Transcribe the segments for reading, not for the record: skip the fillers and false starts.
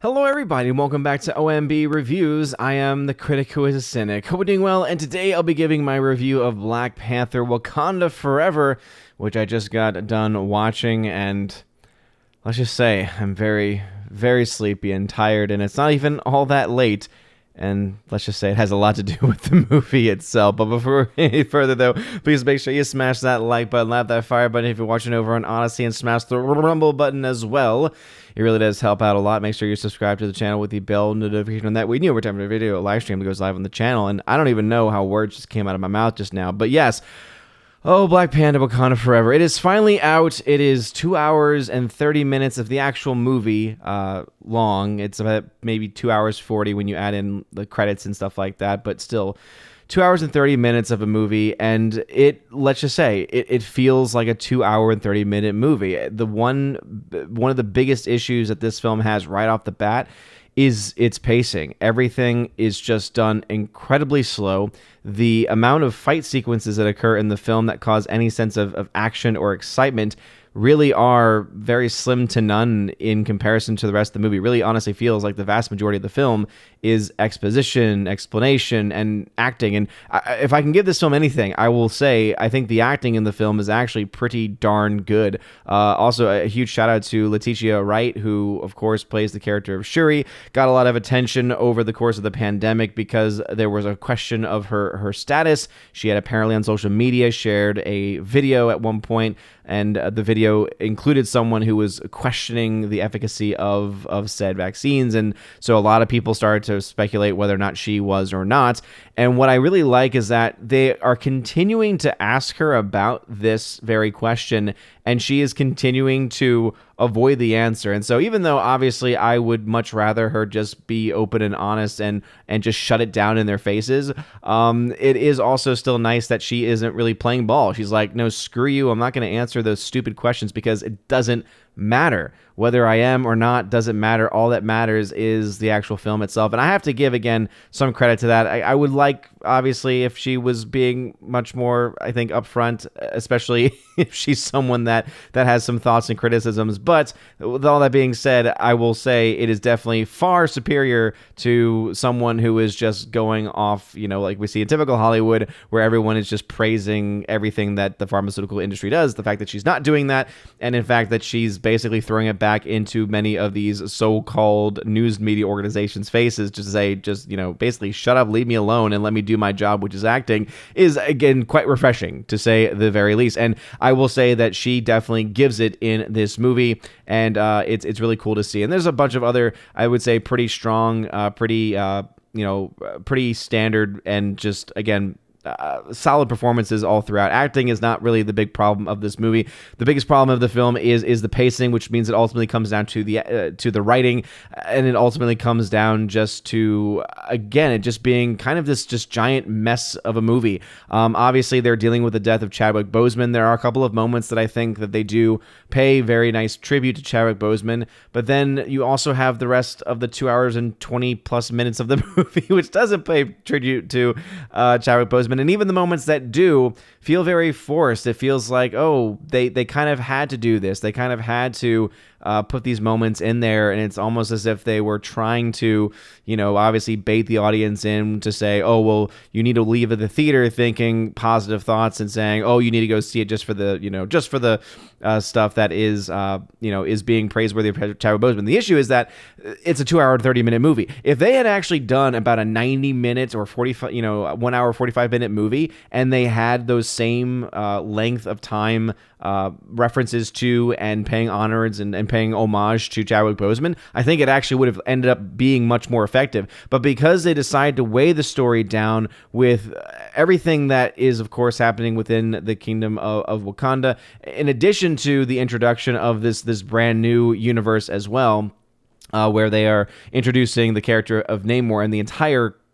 Hello everybody and welcome back to OMB Reviews. I am the critic who is a cynic. Hope we're doing well, and today I'll be giving my review of Black Panther Wakanda Forever, which I just got done watching, and let's just say I'm very, very sleepy and tired, and it's not even all that late. And let's just say it has a lot to do with the movie itself. But before any further, though, please make sure you smash that like button, lap that fire button if you're watching over on Odyssey, and smash the rumble button as well. It really does help out a lot. Make sure you subscribe to the channel with the bell notification on that. We knew every time a video live stream goes live on the channel, and I don't even know how words just came out of my mouth just now. But yes. Oh, Black Panther Wakanda Forever. It is finally out. It is 2 hours and 30 minutes of the actual movie long. It's about maybe 2 hours 40 when you add in the credits and stuff like that, but still 2 hours and 30 minutes of a movie, and let's just say, it feels like a 2 hour and 30 minute movie. One of the biggest issues that this film has right off the bat is its pacing. Everything is just done incredibly slow. The amount of fight sequences that occur in the film that cause any sense of action or excitement really are very slim to none in comparison to the rest of the movie. It really honestly feels like the vast majority of the film is exposition, explanation, and acting. And if I can give this film anything, I will say I think the acting in the film is actually pretty darn good. Also, a huge shout out to Letitia Wright, who of course plays the character of Shuri. Got a lot of attention over the course of the pandemic because there was a question of her status. She had apparently on social media shared a video at one point, and the video included someone who was questioning the efficacy of said vaccines. And so a lot of people started to speculate whether or not she was or not. And what I really like is that they are continuing to ask her about this very question, and she is continuing to avoid the answer. And so even though obviously I would much rather her just be open and honest and just shut it down in their faces, it is also still nice that she isn't really playing ball. She's like, no, screw you. I'm not going to answer those stupid questions because it doesn't matter. Whether I am or not doesn't matter. All that matters is the actual film itself. And I have to give, again, some credit to that. I would like, obviously, if she was being much more, I think, upfront, especially if she's someone that has some thoughts and criticisms. But with all that being said, I will say it is definitely far superior to someone who is just going off, like we see in typical Hollywood, where everyone is just praising everything that the pharmaceutical industry does. The fact that she's not doing that, and in fact that she's basically throwing it back into many of these so-called news media organizations' faces, just to say, basically shut up, leave me alone, and let me do my job, which is acting, is again quite refreshing to say the very least. And I will say that she definitely gives it in this movie, and it's really cool to see. And there's a bunch of other, I would say, pretty strong, pretty standard, and just again, solid performances all throughout. Acting is not really the big problem of this movie. The biggest problem of the film is the pacing, which means it ultimately comes down to the writing, and it ultimately comes down just to, again, it just being kind of this just giant mess of a movie. Obviously, they're dealing with the death of Chadwick Boseman. There are a couple of moments that I think that they do pay very nice tribute to Chadwick Boseman, but then you also have the rest of the 2 hours and 20 plus minutes of the movie, which doesn't pay tribute to Chadwick Boseman. And even the moments that do feel very forced. It feels like, oh, they kind of had to do this. They kind of had to put these moments in there, and it's almost as if they were trying to, obviously bait the audience in to say, oh, well, you need to leave the theater thinking positive thoughts and saying, oh, you need to go see it just for the stuff that is being praiseworthy of Chadwick Boseman. The issue is that it's a 2 hour and 30 minute movie. If they had actually done about a 90 minutes or 45, 1 hour 45 minute movie, and they had those same length of time references to and paying honors and paying homage to Chadwick Boseman, I think it actually would have ended up being much more effective. But because they decided to weigh the story down with everything that is, of course, happening within the kingdom of Wakanda, in addition to the introduction of this brand new universe as well, where they are introducing the character of Namor and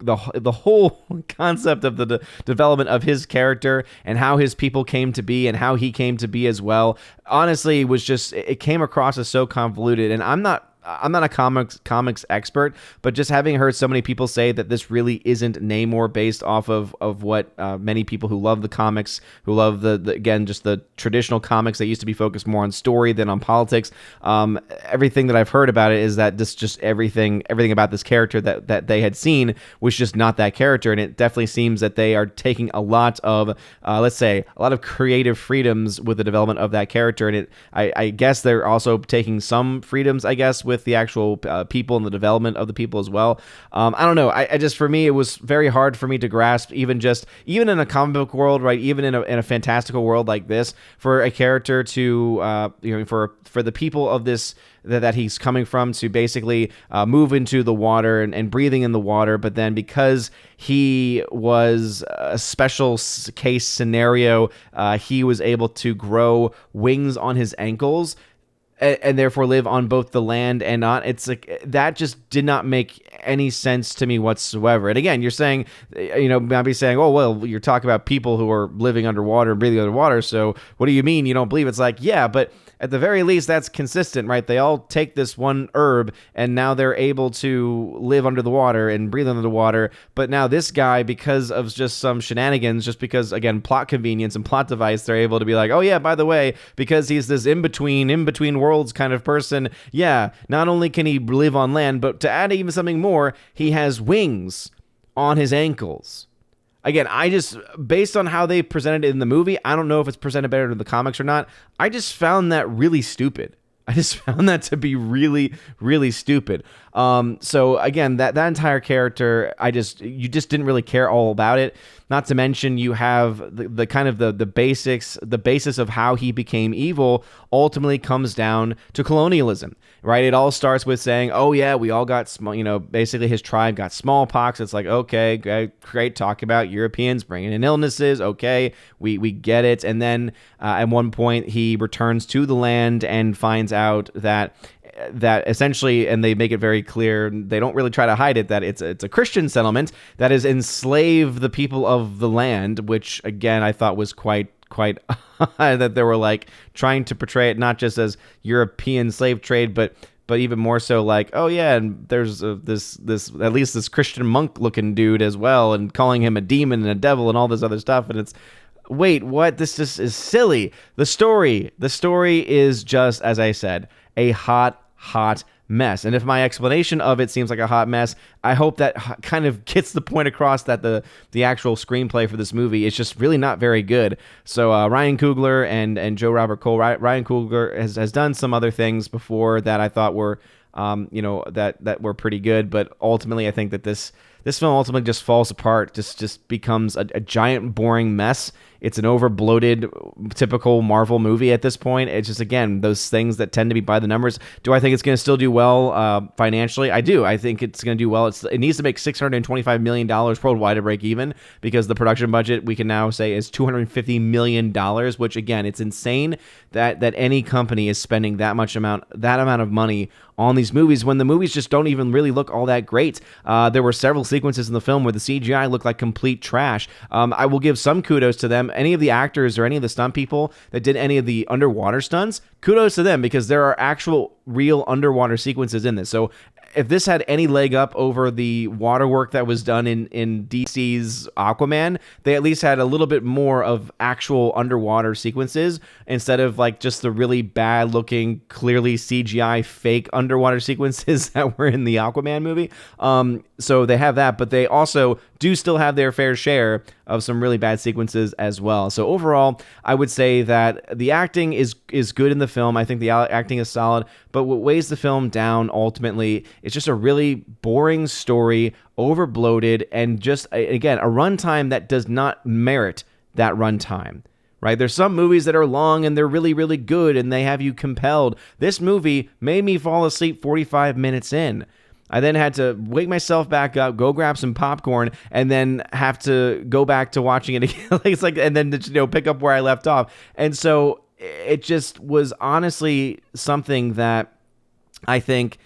the whole concept of the development of his character and how his people came to be and how he came to be as well, honestly, it came across as so convoluted. And I'm not I'm not a comics expert, but just having heard so many people say that this really isn't Namor based off of what many people who love the comics, who love the again just the traditional comics that used to be focused more on story than on politics. Everything that I've heard about it is that this just everything about this character that they had seen was just not that character, and it definitely seems that they are taking a lot of let's say a lot of creative freedoms with the development of that character, and I guess they're also taking some freedoms, I guess, with the actual people and the development of the people as well. I don't know. I just, for me, it was very hard for me to grasp, even in a comic book world, right? Even in a fantastical world like this, for a character to, for the people of this that he's coming from to basically move into the water and breathing in the water, but then because he was a special case scenario, he was able to grow wings on his ankles and therefore live on both the land and not. It's like that just did not make any sense to me whatsoever. And again, you're saying, might be saying, oh, well, you're talking about people who are living underwater and breathing underwater, so what do you mean you don't believe? It's like, yeah, but at the very least, that's consistent, right? They all take this one herb, and now they're able to live under the water and breathe under the water. But now this guy, because of just some shenanigans, just because, again, plot convenience and plot device, they're able to be like, oh, yeah, by the way, because he's this in-between worlds kind of person, yeah, not only can he live on land, but to add even something more, he has wings on his ankles. Again, based on how they presented it in the movie, I don't know if it's presented better in the comics or not. I just found that really stupid. I just found that to be really, really stupid. So again, that entire character, you just didn't really care all about it. Not to mention, you have the kind of the basics, the basis of how he became evil ultimately comes down to colonialism, right? It all starts with saying, oh yeah, we all got basically his tribe got smallpox. It's like, okay, great, talk about Europeans bringing in illnesses. Okay, we get it. And then at one point he returns to the land and finds out that essentially, and they make it very clear, they don't really try to hide it, that it's a Christian settlement that has enslaved the people of the land, which again I thought was quite that they were like trying to portray it not just as European slave trade, but even more so like, oh yeah, and there's this at least this Christian monk looking dude as well, and calling him a demon and a devil and all this other stuff, and it's, wait, what? This just is silly. The story is just, as I said, a hot mess. And if my explanation of it seems like a hot mess, I hope that kind of gets the point across that the actual screenplay for this movie is just really not very good. So Ryan Coogler and Joe Robert Cole. Ryan Coogler has done some other things before that I thought were that were pretty good, but ultimately I think that this film ultimately just falls apart, just becomes a giant boring mess. It's an over-bloated, typical Marvel movie at this point. It's just, again, those things that tend to be by the numbers. Do I think it's going to still do well financially? I do. I think it's going to do well. It needs to make $625 million worldwide to break even, because the production budget, we can now say, is $250 million, which, again, it's insane that any company is spending that amount of money on these movies when the movies just don't even really look all that great. There were several sequences in the film where the CGI looked like complete trash. I will give some kudos to them. Any of the actors or any of the stunt people that did any of the underwater stunts, kudos to them, because there are actual real underwater sequences in this. So if this had any leg up over the water work that was done in DC's Aquaman, they at least had a little bit more of actual underwater sequences instead of like just the really bad looking, clearly CGI fake underwater sequences that were in the Aquaman movie. So they have that, but they also do still have their fair share of some really bad sequences as well. So overall, I would say that the acting is good in the film. I think the acting is solid, but what weighs the film down ultimately is just a really boring story, over-bloated, and just, again, a runtime that does not merit that runtime. Right? There's some movies that are long and they're really, really good and they have you compelled. This movie made me fall asleep 45 minutes in. I then had to wake myself back up, go grab some popcorn, and then have to go back to watching it again. It's like, and then pick up where I left off. And so it just was honestly something that I think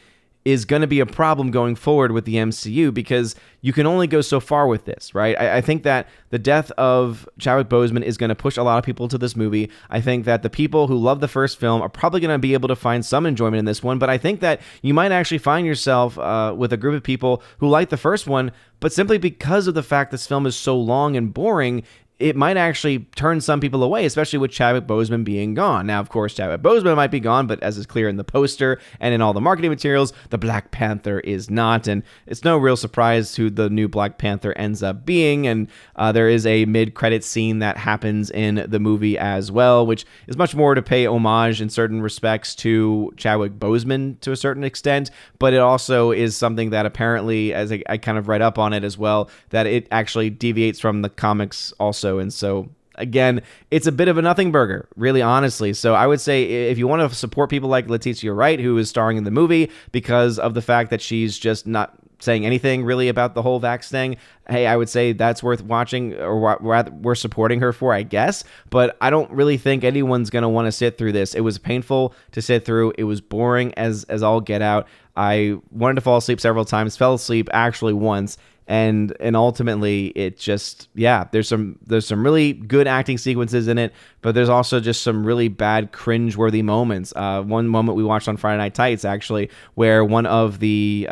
is going to be a problem going forward with the MCU, because you can only go so far with this, right? I think that the death of Chadwick Boseman is going to push a lot of people to this movie. I think that the people who love the first film are probably going to be able to find some enjoyment in this one, but I think that you might actually find yourself with a group of people who like the first one, but simply because of the fact this film is so long and boring, it might actually turn some people away, especially with Chadwick Boseman being gone. Now, of course, Chadwick Boseman might be gone, but as is clear in the poster and in all the marketing materials, the Black Panther is not, and it's no real surprise who the new Black Panther ends up being, and there is a mid-credit scene that happens in the movie as well, which is much more to pay homage in certain respects to Chadwick Boseman to a certain extent, but it also is something that apparently, as I kind of read up on it as well, that it actually deviates from the comics also. And so, again, it's a bit of a nothing burger, really, honestly. So I would say if you want to support people like Letitia Wright, who is starring in the movie, because of the fact that she's just not saying anything really about the whole vax thing, hey, I would say that's worth watching, or rather, we're supporting her for, I guess. But I don't really think anyone's going to want to sit through this. It was painful to sit through. It was boring as all get out. I wanted to fall asleep several times, fell asleep actually once. And ultimately, it just, there's some really good acting sequences in it, but there's also just some really bad cringe-worthy moments. One moment we watched on Friday Night Tights, actually, where one of the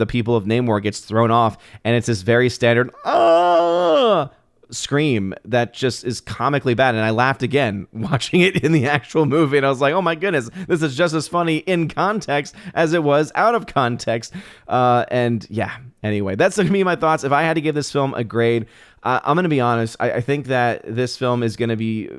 people of Namor gets thrown off, and it's this very standard scream that just is comically bad, and I laughed again watching it in the actual movie, and I was like, oh my goodness, this is just as funny in context as it was out of context. Anyway, that's going to be my thoughts. If I had to give this film a grade, I'm going to be honest, I think that this film is going to be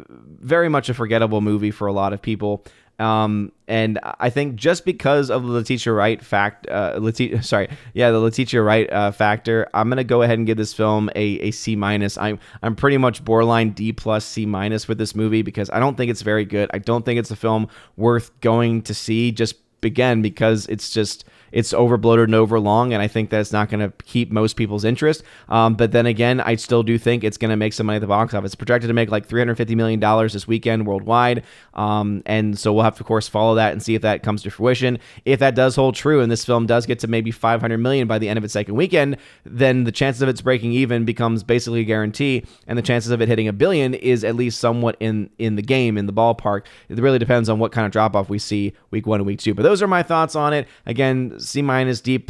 very much a forgettable movie for a lot of people. And I think just because of the Letitia Wright the Letitia Wright factor, I'm gonna go ahead and give this film a C-. I'm pretty much borderline D+, C- with this movie, because I don't think it's very good. I don't think it's a film worth going to see, just again because it's over bloated and over long, and I think that it's not going to keep most people's interest. But then again, I still do think it's going to make some money at the box office. It's projected to make like $350 million this weekend worldwide. And so we'll have to, of course, follow that and see if that comes to fruition. If that does hold true and this film does get to maybe $500 million by the end of its second weekend, then the chances of its breaking even becomes basically a guarantee, and the chances of it hitting $1 billion is at least somewhat in the game, in the ballpark. It really depends on what kind of drop-off we see week 1 and week 2. But those are my thoughts on it. Again, C-, D+,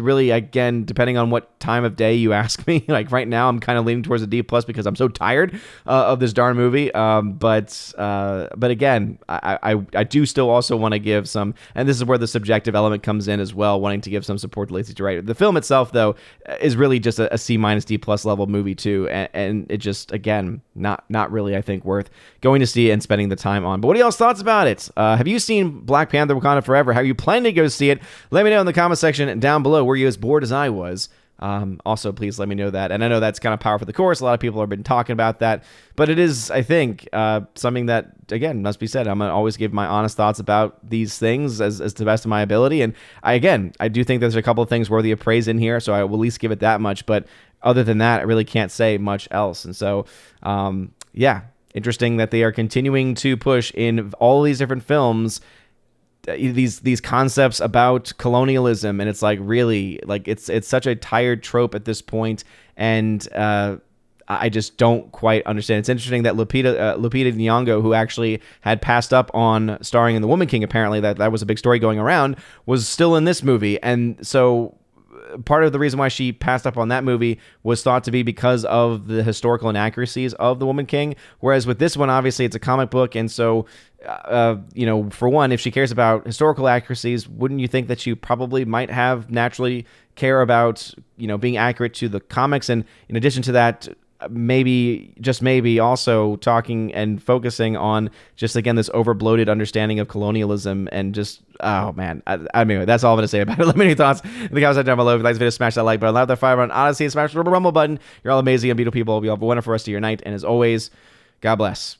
really, again, depending on what time of day you ask me. Like right now, I'm kind of leaning towards a D+ because I'm so tired of this darn movie. But again, I do still also want to give some, and this is where the subjective element comes in as well, wanting to give some support to Letitia Wright. The film itself, though, is really just a C-, D+ level movie too, and it just, again, not really, I think, worth going to see and spending the time on. But what are y'all's thoughts about it? Have you seen Black Panther: Wakanda Forever? Have you planned to go see it? Let me know in the comment section down below. Were you as bored as I was? Also, please let me know that. And I know that's kind of par for the course. A lot of people have been talking about that. But it is, I think, something that, again, must be said. I'm going to always give my honest thoughts about these things as to the best of my ability. And I do think there's a couple of things worthy of praise in here, so I will at least give it that much. But other than that, I really can't say much else. And so, interesting that they are continuing to push in all these different films these concepts about colonialism, and it's like, really, like it's such a tired trope at this point, and I just don't quite understand. It's interesting that Lupita Nyong'o, who actually had passed up on starring in The Woman King, apparently that was a big story going around, was still in this movie, and so part of the reason why she passed up on that movie was thought to be because of the historical inaccuracies of The Woman King, whereas with this one, obviously, it's a comic book, and so for one, if she cares about historical accuracies, wouldn't you think that she probably might have naturally care about, being accurate to the comics? And in addition to that, maybe, just maybe, also talking and focusing on just, again, this over bloated understanding of colonialism, and just, oh man, anyway, that's all I'm going to say about it. Let me know your thoughts in the comments down below. If you like this video, smash that like button, loud that fire on Odyssey, and smash the rumble button. You're all amazing and beautiful people. You all have a wonderful rest of your night, and as always, God bless.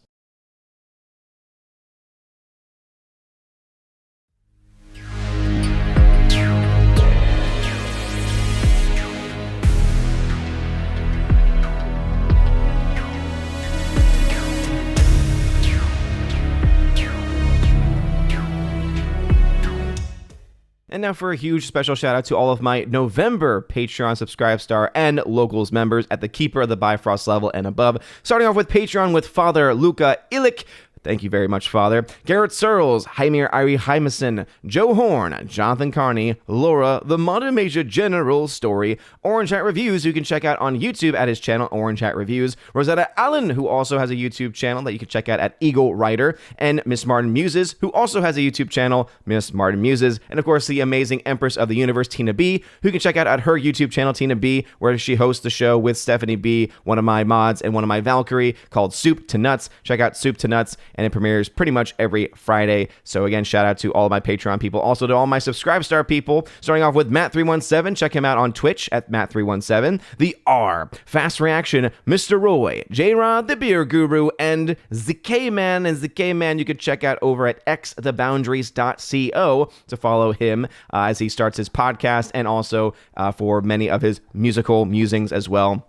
now for a huge special shout out to all of my November Patreon Subscribe Star and Locals members at the Keeper of the Bifrost level and above. Starting off with Patreon with Father Luca Illich. Thank you very much, Father. Garrett Searles, Jaimir Irie Hymason, Joe Horn, Jonathan Carney, Laura, The Modern Major General Story, Orange Hat Reviews, who you can check out on YouTube at his channel, Orange Hat Reviews, Rosetta Allen, who also has a YouTube channel that you can check out at Eagle Writer, and Miss Martin Muses, who also has a YouTube channel, Miss Martin Muses, and of course, the amazing Empress of the Universe, Tina B, who you can check out at her YouTube channel, Tina B, where she hosts the show with Stephanie B, one of my mods, and one of my Valkyrie, called Soup to Nuts. Check out Soup to Nuts, and it premieres pretty much every Friday. So again, shout out to all of my Patreon people, also to all my Subscribe Star people, starting off with Matt317. Check him out on Twitch at Matt317. The R, Fast Reaction, Mr. Roy, J-Rod, the Beer Guru, and ZK-Man. And ZK-Man you can check out over at xtheboundaries.co to follow him as he starts his podcast, and also for many of his musical musings as well.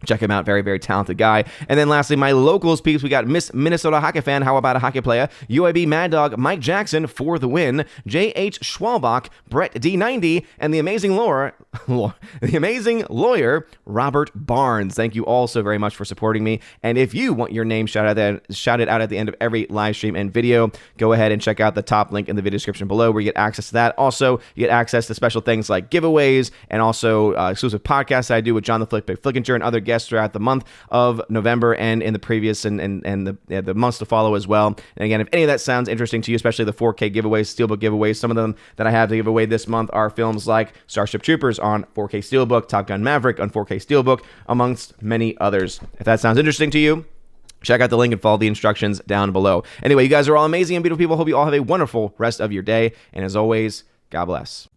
Check him out. Very, very talented guy. And then lastly, my locals peeps. We got Miss Minnesota Hockey Fan, How About a Hockey Player, UAB Mad Dog, Mike Jackson for the win, J.H. Schwalbach, Brett D90, and the amazing lawyer, Robert Barnes. Thank you all so very much for supporting me. And if you want your name shouted out at the end of every live stream and video, go ahead and check out the top link in the video description below where you get access to that. Also, you get access to special things like giveaways and also exclusive podcasts that I do with John the Flickinger and other guests throughout the month of November and in the previous and the months to follow as well. And again, if any of that sounds interesting to you, especially the 4K giveaways, Steelbook giveaways, some of them that I have to give away this month are films like Starship Troopers on 4K Steelbook, Top Gun Maverick on 4K Steelbook, amongst many others. If that sounds interesting to you, check out the link and follow the instructions down below. Anyway, you guys are all amazing and beautiful people. Hope you all have a wonderful rest of your day. And as always, God bless.